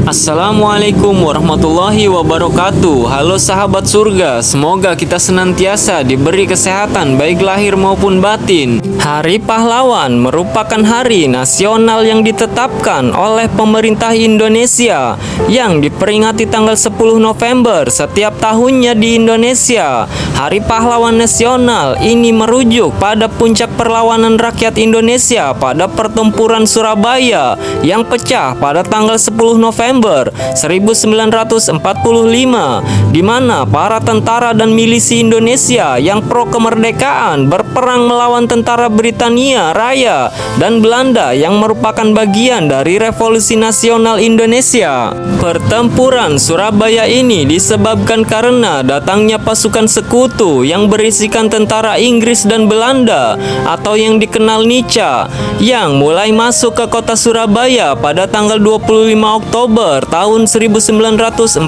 Assalamualaikum warahmatullahi wabarakatuh. Halo sahabat surga, semoga kita senantiasa diberi kesehatan baik lahir maupun batin. Hari Pahlawan merupakan hari nasional yang ditetapkan oleh pemerintah Indonesia yang diperingati tanggal 10 November setiap tahunnya di Indonesia. Hari Pahlawan Nasional ini merujuk pada puncak perlawanan rakyat Indonesia pada pertempuran Surabaya yang pecah pada tanggal 10 November 1945, di mana para tentara dan milisi Indonesia yang pro kemerdekaan berperang melawan tentara Britania Raya dan Belanda yang merupakan bagian dari Revolusi Nasional Indonesia. Pertempuran Surabaya ini disebabkan karena datangnya pasukan sekutu yang berisikan tentara Inggris dan Belanda atau yang dikenal Nica, yang mulai masuk ke kota Surabaya pada tanggal 25 Oktober tahun 1945.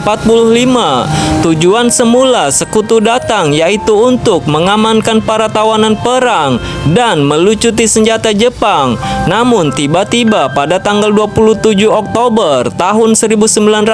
Tujuan semula sekutu datang yaitu untuk mengamankan para tawanan perang dan melucuti senjata Jepang. Namun tiba-tiba pada tanggal 27 Oktober tahun 1945,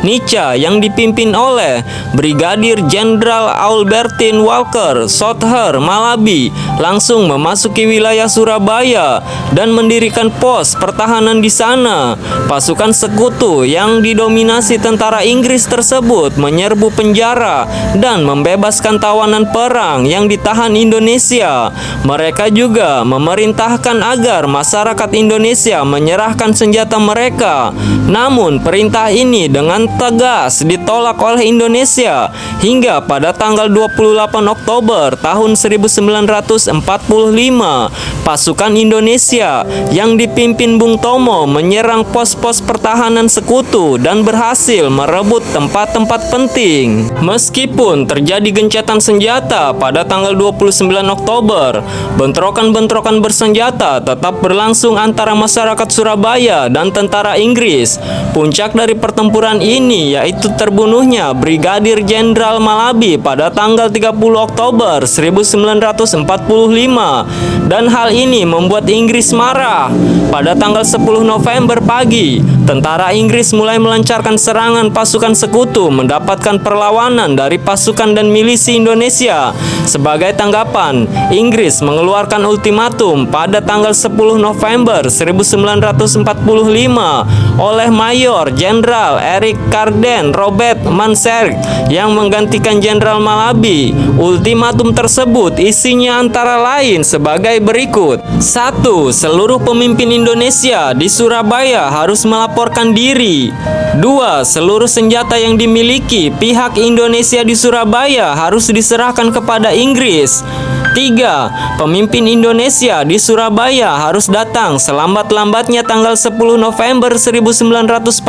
Nica yang dipimpin oleh Brigadir Jenderal Albertin Walker Souther Malabi langsung memasuki wilayah Surabaya dan mendirikan pos pertahanan di sana. Pasukan sekutu yang didominasi tentara Inggris tersebut menyerbu penjara dan membebaskan tawanan perang yang ditahan Indonesia. Mereka juga memerintahkan agar masyarakat Indonesia menyerahkan senjata mereka. Namun perintah ini dengan tegas ditolak oleh Indonesia hingga pada tanggal 28 Oktober tahun 1945 pasukan Indonesia yang dipimpin Bung Tomo menyerang pos-pos pertahanan sekutu dan berhasil merebut tempat-tempat penting. Meskipun terjadi gencatan senjata pada tanggal 29 Oktober, bentrokan-bentrokan bersenjata tetap berlangsung antara masyarakat Surabaya dan tentara Inggris. Puncak dari pertempuran ini yaitu terbunuhnya Brigadir Jenderal Malabi pada tanggal 30 Oktober 1945, dan hal ini membuat Inggris marah. Pada tanggal 10 November pagi, tentara Inggris mulai melancarkan serangan pasukan sekutu mendapatkan perlawanan dari pasukan dan milisi Indonesia. Sebagai tanggapan, Inggris mengeluarkan ultimatum pada tanggal 10 November 1945 oleh Mayor Jenderal Eric Carden Robert Mansergh yang menggantikan Jenderal Malabi. Ultimatum tersebut isinya antara lain sebagai berikut. 1. Seluruh pemimpin Indonesia di Surabaya harus melaporkan diri. 2. Seluruh senjata yang dimiliki pihak Indonesia di Surabaya harus diserahkan kepada Inggris. 3. Pemimpin Indonesia di Surabaya harus datang selambat-lambatnya tanggal 10 November 1945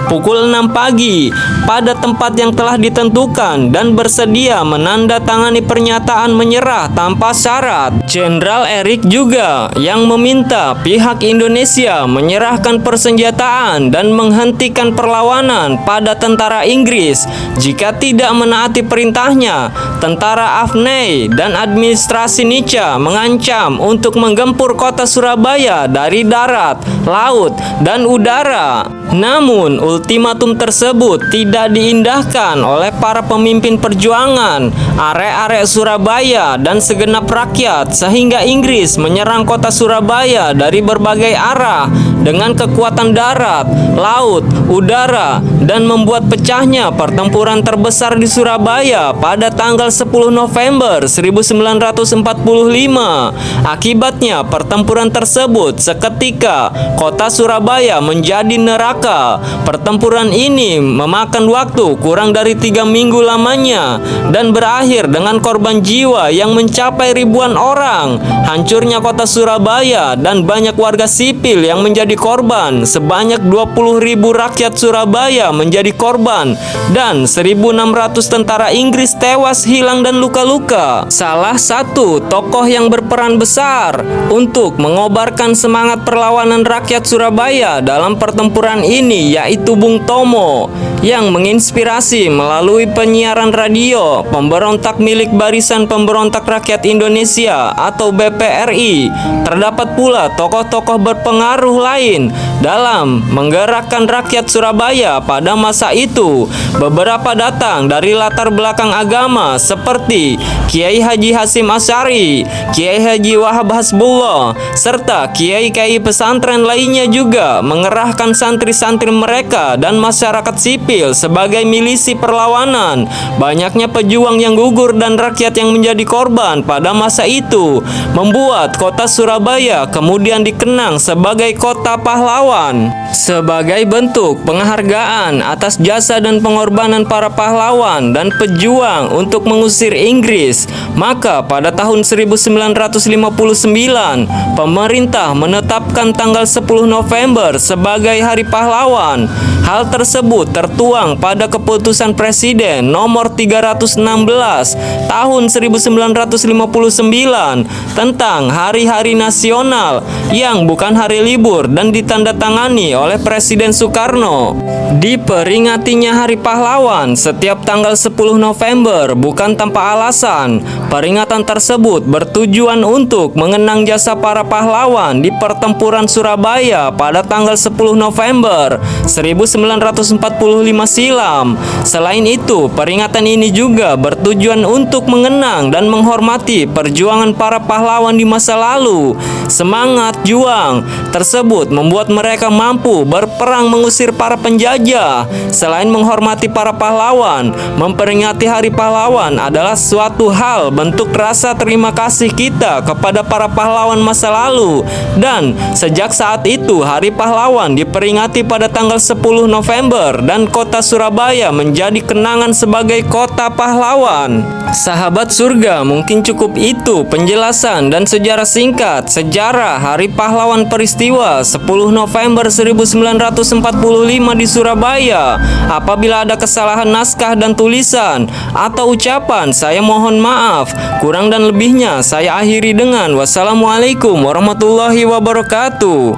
pukul 6 pagi pada tempat yang telah ditentukan dan bersedia menandatangani pernyataan menyerah tanpa syarat. Jenderal Eric juga yang meminta pihak Indonesia menyerahkan persenjataan dan menghentikan perlawanan pada tentara Inggris. Jika tidak menaati perintahnya, tentara Afnei dan administrasi Nica mengancam untuk menggempur kota Surabaya dari darat, laut, dan udara. Namun, ultimatum tersebut tidak diindahkan oleh para pemimpin perjuangan, arek-arek Surabaya, dan segenap rakyat, sehingga Inggris menyerang kota Surabaya dari berbagai arah dengan kekuatan darat, laut, udara, dan membuat pecahnya pertempuran terbesar di Surabaya pada tanggal 10 November 1945. Akibatnya pertempuran tersebut seketika kota Surabaya menjadi neraka. Pertempuran ini memakan waktu kurang dari 3 minggu lamanya dan berakhir dengan korban jiwa yang mencapai ribuan orang. Hancurnya kota Surabaya dan banyak warga sipil yang menjadi korban. Sebanyak 20.000 rakyat Surabaya menjadi korban dan 1.600 tentara Inggris tewas, hilang, dan luka-luka. Salah satu tokoh yang berperan besar untuk mengobarkan semangat perlawanan rakyat Surabaya dalam pertempuran ini yaitu Bung Tomo, yang menginspirasi melalui penyiaran radio pemberontak milik Barisan Pemberontak Rakyat Indonesia atau BPRI. Terdapat pula tokoh-tokoh berpengaruh lain dalam menggerakkan rakyat Surabaya pada masa itu. Beberapa datang dari latar belakang agama seperti Kiai Haji Hasyim Asy'ari, Kiai Haji Wahab Hasbullah, serta kiai-kiai pesantren lainnya juga mengerahkan santri-santri mereka dan masyarakat sipil sebagai milisi perlawanan. Banyaknya pejuang yang gugur dan rakyat yang menjadi korban pada masa itu membuat kota Surabaya kemudian dikenang sebagai kota pahlawan. Sebagai bentuk penghargaan atas jasa dan pengorbanan para pahlawan dan pejuang untuk mengusir Inggris, maka pada tahun 1959 pemerintah menetapkan tanggal 10 November sebagai Hari Pahlawan. Hal tersebut tertuang pada keputusan Presiden nomor 316 tahun 1959 tentang hari-hari nasional yang bukan hari libur dan ditandatangani oleh Presiden Soekarno. Diperingatinya Hari Pahlawan setiap tanggal 10 November bukan tanpa alasan. Peringatan tersebut bertujuan untuk mengenang jasa para pahlawan di pertempuran Surabaya pada tanggal 10 November 1945 silam. Selain itu, peringatan ini juga bertujuan untuk mengenang dan menghormati perjuangan para pahlawan di masa lalu. Semangat juang tersebut membuat mereka mampu berperang mengusir para penjajah. Selain menghormati para pahlawan, memperingati Hari Pahlawan adalah suatu hal bentuk rasa terima kasih kita kepada para pahlawan masa lalu. Dan sejak saat itu Hari Pahlawan diperingati pada tanggal 10 November dan kota Surabaya menjadi kenangan sebagai kota pahlawan. Sahabat surga, mungkin cukup itu penjelasan dan sejarah singkat sejarah Hari Pahlawan peristiwa 10 November 1945 di Surabaya. Apabila ada kesalahan naskah dan tulisan atau ucapan, saya mohon maaf. Kurang dan lebihnya saya akhiri dengan wassalamualaikum warahmatullahi wabarakatuh.